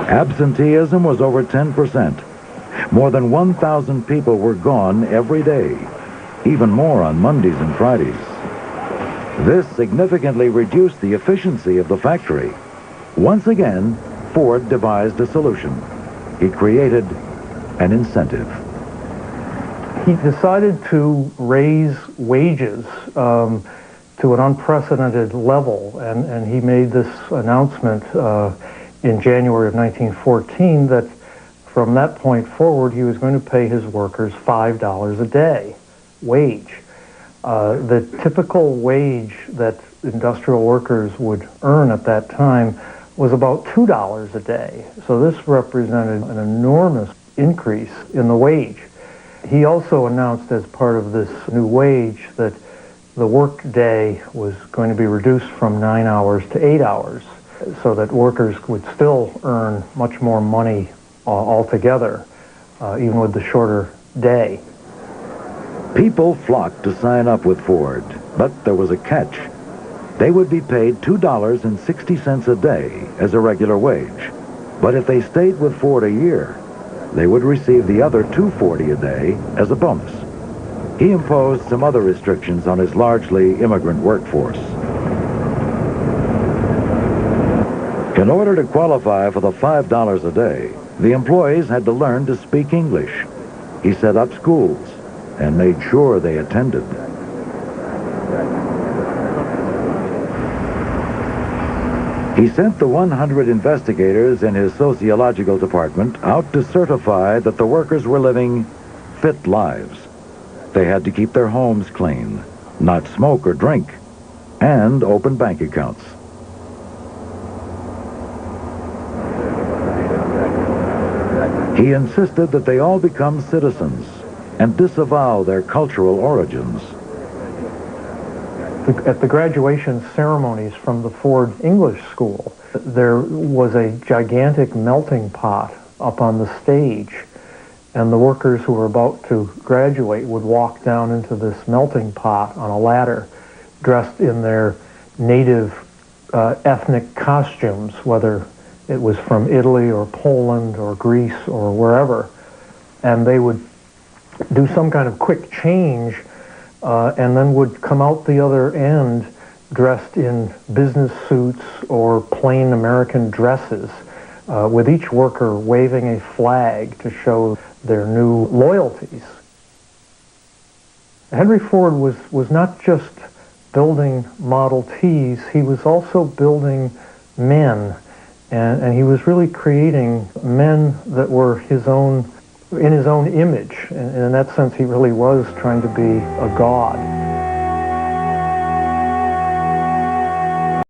Absenteeism was over 10%. More than 1,000 people were gone every day, even more on Mondays and Fridays. This significantly reduced the efficiency of the factory. Once again, Ford devised a solution. He created an incentive. He decided to raise wages to an unprecedented level, and he made this announcement in January of 1914 that from that point forward he was going to pay his workers $5 a day wage. The typical wage that industrial workers would earn at that time was about $2 a day. So this represented an enormous increase in the wage. He also announced as part of this new wage that the work day was going to be reduced from 9 hours to 8 hours, so that workers would still earn much more money altogether, even with the shorter day. People flocked to sign up with Ford, but there was a catch. They would be paid $2.60 a day as a regular wage. But if they stayed with Ford a year, they would receive the other $2.40 a day as a bonus. He imposed some other restrictions on his largely immigrant workforce. In order to qualify for the $5 a day, the employees had to learn to speak English. He set up schools and made sure they attended. He sent the 100 investigators in his sociological department out to certify that the workers were living fit lives. They had to keep their homes clean, not smoke or drink, and open bank accounts. He insisted that they all become citizens and disavow their cultural origins. At the graduation ceremonies from the Ford English School, there was a gigantic melting pot up on the stage, and the workers who were about to graduate would walk down into this melting pot on a ladder, dressed in their native ethnic costumes, whether it was from Italy or Poland or Greece or wherever, and they would do some kind of quick change and then would come out the other end dressed in business suits or plain American dresses, with each worker waving a flag to show their new loyalties. Henry Ford was not just building Model Ts, he was also building men, and he was really creating men that were in his own image. And in that sense, he really was trying to be a god.